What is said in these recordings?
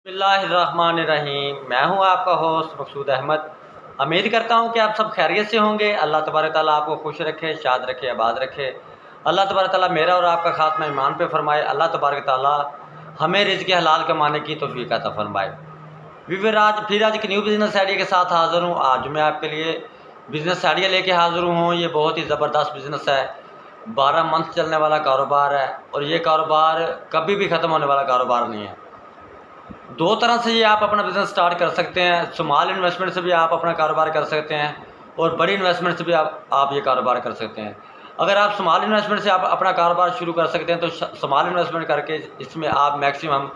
बिस्मिल्लाहिर्रहमानिर्रहीम। मैं हूं आपका होस्ट मकसूद अहमद। उम्मीद करता हूं कि आप सब खैरियत से होंगे। अल्लाह तबारक ताला आपको खुश रखे, शाद रखे, आबाद रखे। अल्लाह तबारक ताला मेरा और आपका खात्मा ईमान पे फरमाए। अल्लाह तबारक ताला हमें रिज़्क़ हलाल कमाने की तौफ़ीक़ अता फरमाए। आज एक न्यू बिज़नेस आइडिया के साथ हाज़िर हूँ। आज मैं आपके लिए बिज़नेस आइडिया लेके हाज़िर हूँ। ये बहुत ही ज़बरदस्त बिज़नेस है। 12 मंथ चलने वाला कारोबार है और ये कारोबार कभी भी ख़त्म होने वाला कारोबार नहीं है। दो तरह से ये आप अपना बिज़नेस स्टार्ट कर सकते हैं। स्मॉल इन्वेस्टमेंट से भी आप अपना कारोबार कर सकते हैं और बड़ी इन्वेस्टमेंट से भी आप ये कारोबार कर सकते हैं। अगर आप स्मॉल इन्वेस्टमेंट से आप अपना कारोबार शुरू कर सकते हैं तो स्मॉल इन्वेस्टमेंट करके इसमें आप मैक्सिमम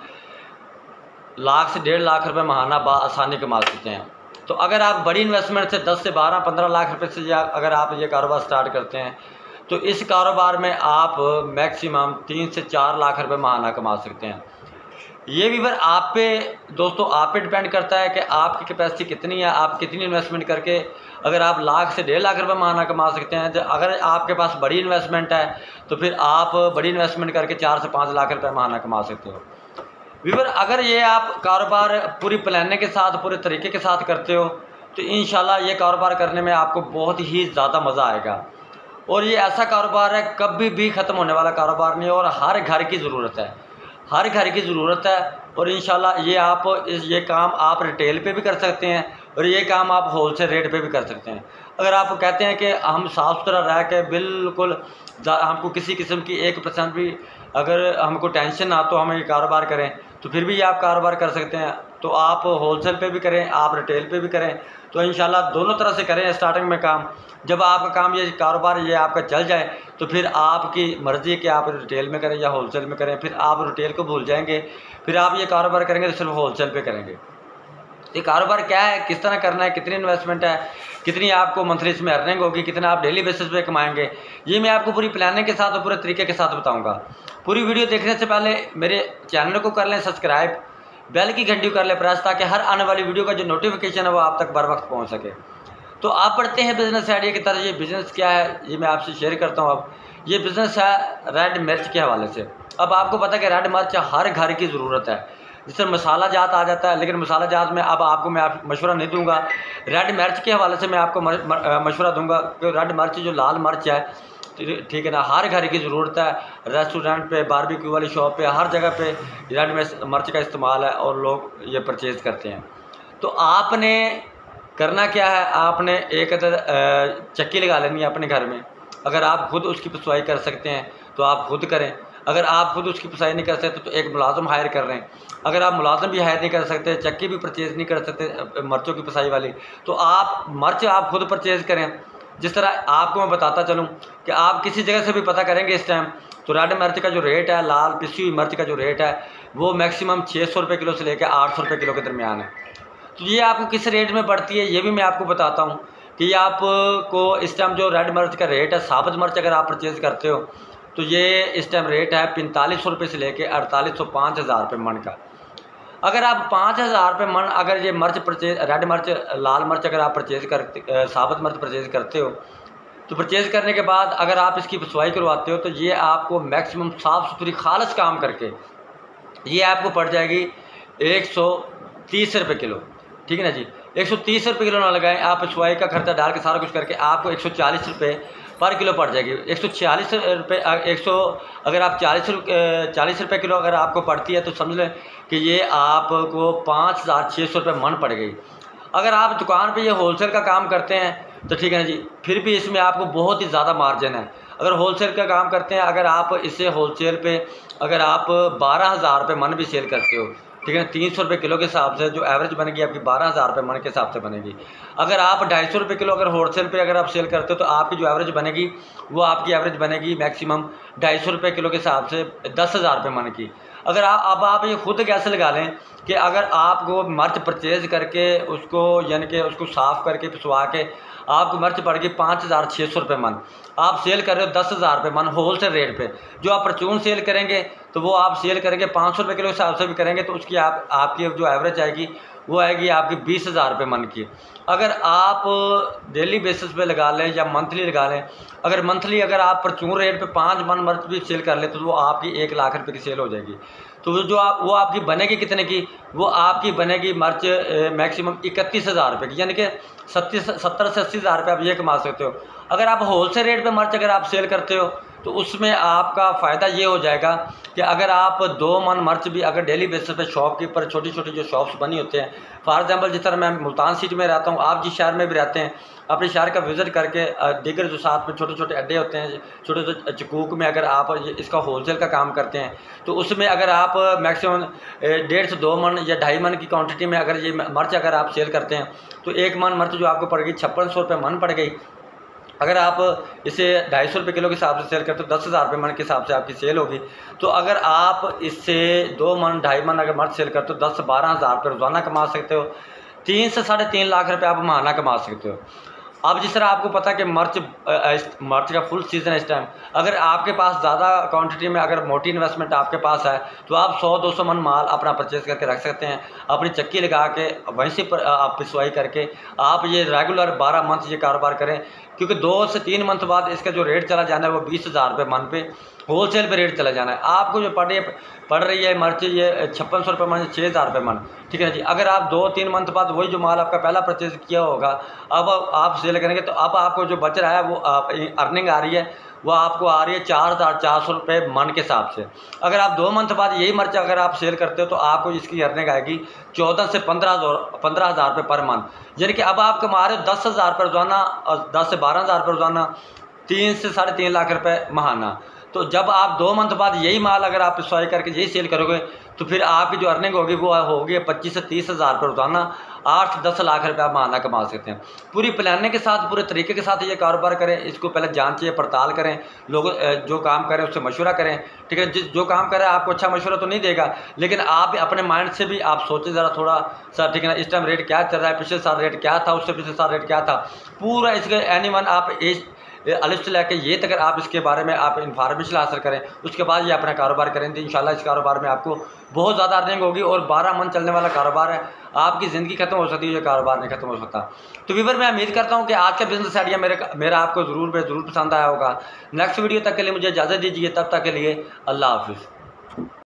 लाख से 1.5 लाख रुपए महाना आसानी कमा सकते हैं। तो अगर आप बड़ी इन्वेस्टमेंट से 10 से 12 15 लाख रुपए से अगर आप ये कारोबार स्टार्ट करते हैं तो इस कारोबार में आप मैक्सिमम 3 से 4 लाख रुपए महाना कमा सकते हैं। ये भी फिर आप पे दोस्तों आप पे डिपेंड करता है कि आपकी कैपेसिटी कितनी है, आप कितनी इन्वेस्टमेंट करके अगर आप लाख से 1.5 लाख रुपए महाना कमा सकते हैं। तो अगर आपके पास बड़ी इन्वेस्टमेंट है तो फिर आप बड़ी इन्वेस्टमेंट करके 4 से 5 लाख रुपए महाना कमा सकते हो। वीवर अगर ये आप कारोबार पूरी प्लानिंग के साथ पूरे तरीके के साथ करते हो तो इंशाल्लाह ये कारोबार करने में आपको बहुत ही ज़्यादा मज़ा आएगा। और ये ऐसा कारोबार है कभी भी ख़त्म होने वाला कारोबार नहीं है और हर घर की ज़रूरत है, हर घर की ज़रूरत है। और इंशाल्लाह ये काम आप रिटेल पे भी कर सकते हैं और ये काम आप होलसेल रेट पे भी कर सकते हैं। अगर आप कहते हैं कि हम साफ़ सुथरा रह के बिल्कुल हमको किसी किस्म की 1% भी अगर हमको टेंशन ना तो हम ये कारोबार करें तो फिर भी ये आप कारोबार कर सकते हैं। तो आप होलसेल पे भी करें, आप रिटेल पे भी करें, तो इंशाल्लाह दोनों तरह से करें स्टार्टिंग में काम। जब आपका काम ये कारोबार ये आपका चल जाए तो फिर आपकी मर्ज़ी है कि आप रिटेल में करें या होलसेल में करें। फिर आप रिटेल को भूल जाएंगे, फिर आप ये कारोबार करेंगे तो सिर्फ होलसेल पे करेंगे। ये कारोबार क्या है, किस तरह करना है, कितनी इन्वेस्टमेंट है, कितनी आपको मंथली इसमें अर्निंग होगी, कितना आप डेली बेसिस पे कमाएंगे, ये मैं आपको पूरी प्लानिंग के साथ और पूरे तरीके के साथ बताऊंगा। पूरी वीडियो देखने से पहले मेरे चैनल को कर लें सब्सक्राइब, बेल की घंटी कर लें प्रेस, ताकि हर आने वाली वीडियो का जो नोटिफिकेशन है वो आप तक बर वक्त पहुँच सके। तो आप पढ़ते हैं बिज़नेस आइडिया की तरह। ये बिज़नेस क्या है ये मैं आपसे शेयर करता हूँ। अब ये बिज़नेस है रेड मिर्च के हवाले से। अब आपको पता है कि रेड मिर्च हर घर की ज़रूरत है, जिससे मसाला जात आ जाता है, लेकिन मसाला जात में अब आपको मैं मशवरा नहीं दूंगा। रेड मिर्च के हवाले से मैं आपको मशवरा दूंगा कि रेड मिर्च जो लाल मिर्च है, ठीक है ना, हर घर की ज़रूरत है। रेस्टोरेंट पे, बारबेक्यू वाली शॉप पे, हर जगह पे रेड मिर्च का इस्तेमाल है और लोग ये परचेज़ करते हैं। तो आपने करना क्या है, आपने एक चक्की लगा लेनी है अपने घर में। अगर आप खुद उसकी पिसवाई कर सकते हैं तो आप खुद करें। अगर आप खुद उसकी पिसाई नहीं कर सकते तो एक मुलाजिम हायर कर रहे हैं। अगर आप मुलाजिम भी हायर नहीं कर सकते, चक्की भी परचेज़ नहीं कर सकते मिर्चों की पिसाई वाली, तो आप मिर्च आप खुद परचेज़ करें। जिस तरह आपको मैं बताता चलूँ कि आप किसी जगह से भी पता करेंगे इस टाइम तो रेड मिर्च का जो रेट है, लाल पिसी हुई मिर्च का जो रेट है, वो मैक्सिमम 600 रुपये किलो से लेकर 800 रुपये किलो के दरमियान है। तो ये आपको किस रेट में पड़ती है ये भी मैं आपको बताता हूँ कि ये आपको इस टाइम जो रेड मिर्च का रेट है, साबुत मिर्च अगर आप परचेज़ करते हो तो ये इस टाइम रेट है 4500 रुपये से लेके 4800 5000 रुपये मन का। अगर आप 5000 रुपये मन अगर ये मिर्च रेड मिर्च लाल मिर्च अगर आप परचेज़ करते साबुत मिर्च परचेज़ करते हो तो परचेज़ करने के बाद अगर आप इसकी पिसवाई करवाते हो तो ये आपको मैक्सिमम साफ़ सुथरी खालस काम करके ये आपको पड़ जाएगी 130 रुपये किलो। ठीक है ना जी, 130 रुपये किलो ना लगाएं आप, पिसवाई का खर्चा डाल के सारा कुछ करके आपको 140 रुपये पर किलो पड़ जाएगी। 146 रुपये अगर आप 40 रुपये किलो अगर आपको पड़ती है तो समझ लें कि ये आपको 5600 रुपये मन पड़ गई। अगर आप दुकान पे ये होलसेल का काम करते हैं तो ठीक है ना जी, फिर भी इसमें आपको बहुत ही ज़्यादा मार्जिन है। अगर होलसेल का काम करते हैं, अगर आप इसे होलसेल पे अगर आप 12,000 रुपये मन भी सेल करते हो, ठीक है ना, 300 रुपये किलो के हिसाब से जो एवरेज बनेगी आपकी 12,000 रुपये मन के हिसाब से बनेगी। अगर आप 250 रुपये किलो अगर होलसेल पे अगर आप सेल करते हो तो आपकी जो एवरेज बनेगी वो आपकी एवरेज बनेगी मैक्सिमम 250 रुपये किलो के हिसाब से 10,000 रुपये मन की। अगर आप ये खुद कैसे लगा लें कि अगर आपको मिर्च परचेज़ करके उसको यानी कि उसको साफ़ करके पिसवा के आपको मिर्च पड़ गई 5600 रुपये मन, आप सेल कर रहे हो 10,000 रुपये मन होलसेल रेट पे। जो आप परचून सेल करेंगे तो वो आप सेल करेंगे 500 रुपये किलो के हिसाब से भी करेंगे तो उसकी आपकी जो एवरेज आएगी वो आएगी आपकी 20,000 रुपये मन की। अगर आप डेली बेसिस पे लगा लें या मंथली लगा लें, अगर मंथली अगर आप परचून रेट पे 5 मन मर्च भी सेल कर ले तो वो आपकी 1 लाख रुपए की सेल हो जाएगी। तो वो आपकी बनेगी कितने की, वो आपकी बनेगी मर्च मैक्सिमम 31,000 रुपये की, यानी कि 70 से 80,000 रुपये आप ये कमा सकते हो। अगर आप होलसेल रेट पे मर्च अगर आप सेल करते हो तो उसमें आपका फ़ायदा ये हो जाएगा कि अगर आप 2 मन मर्च भी अगर डेली बेसिस पे शॉपकीपर छोटी छोटी जो शॉप्स बनी होते हैं, फॉर एग्जांपल जिस तरह मैं मुल्तान सिटी में रहता हूँ, आप जिस शहर में भी रहते हैं अपने शहर का विज़िट करके दीगर जो साथ में छोटे छोटे अड्डे होते हैं, छोटे छोटे चकूक में अगर आप इसका होलसेल का काम करते हैं तो उसमें अगर आप मैक्सिमम 1.5 से 2 मन या 2.5 मन की क्वांटिटी में अगर ये मर्च अगर आप सेल करते हैं तो 1 मन मर्च जो आपको पड़ गई 5600 रुपये मन पड़ गई। अगर आप इसे 250 रुपये किलो के हिसाब से सेल करते हो 10,000 रुपये मन के हिसाब से आपकी सेल होगी। तो अगर आप इससे 2 मन 2.5 मन अगर मर्च सेल करते हो 10 से 12,000 रुपये रोज़ाना कमा सकते हो, 3 से 3.5 लाख रुपये आप महाना कमा सकते हो। अब जिस तरह आपको पता है कि मर्च का फुल सीज़न है इस टाइम, अगर आपके पास ज़्यादा क्वांटिटी में अगर मोटी इन्वेस्टमेंट आपके पास है तो आप 100-200 मन माल अपना परचेज़ करके रख सकते हैं, अपनी चक्की लगा के वहीं से आप पिसवाई करके आप ये रेगुलर 12 मंथ ये कारोबार करें, क्योंकि 2 से 3 मंथ बाद इसका जो रेट चला जाना है वो 20,000 रुपये मन पे होलसेल पे रेट चला जाना है। आपको जो पड़ रही है मर्च ये 5600 रुपये मन, 6,000 रुपये मन, ठीक है जी। अगर आप 2-3 मंथ बाद वही जो माल आपका पहला परचेज किया होगा अब आप सेल करेंगे तो अब आपको जो बच रहा है वो अर्निंग आ रही है, वो आपको आ रही है 4,400 रुपये मन के हिसाब से। अगर आप 2 मंथ बाद यही मर्च अगर आप सेल करते हो तो आपको इसकी अर्निंग आएगी 14 से 15,000 रुपये पर मंथ, यानी कि अब आप कमा रहे हो 10,000 रुपये रोज़ाना और 10 से 12,000 रुपये रोज़ाना, 3 से 3.5 लाख रुपये महाना। तो जब आप 2 मंथ बाद यही माल अगर आप पिसवाई करके यही सेल करोगे तो फिर आपकी जो अर्निंग होगी वो होगी 25 से 30,000 रुपये रोज़ाना, 8 से 10 लाख रुपये आप महाना कमा सकते हैं। पूरी प्लानिंग के साथ पूरे तरीके के साथ ये कारोबार करें, इसको पहले जांचिए पड़ताल करें, लोग जो काम करें उससे मशवरा करें, ठीक है। जो काम करें आपको अच्छा मशवरा तो नहीं देगा, लेकिन आप अपने माइंड से भी आप सोचें ज़रा थोड़ा सा, ठीक है ना, इस टाइम रेट क्या चल रहा है, पिछले साल रेट क्या था, उससे पिछले साल रेट क्या था, पूरा इसके एनीवन आप लिस्ट लेके ये तक आप इसके बारे में आप इन्फॉर्मेशन हासिल करें, उसके बाद ये अपना कारोबार करें तो इंशाल्लाह इस कारोबार में आपको बहुत ज़्यादा अर्निंग होगी। और 12 मंथ चलने वाला कारोबार है, आपकी ज़िंदगी खत्म हो सकती है, ये कारोबार नहीं खत्म हो सकता। तो व्यूअर मैं उम्मीद करता हूँ कि आज का बिजनेस आइडिया मेरा आपको ज़रूर पसंद आया होगा। नेक्स्ट वीडियो तक के लिए मुझे इजाज़त दीजिए, तब तक के लिए अल्लाह हाफिज़।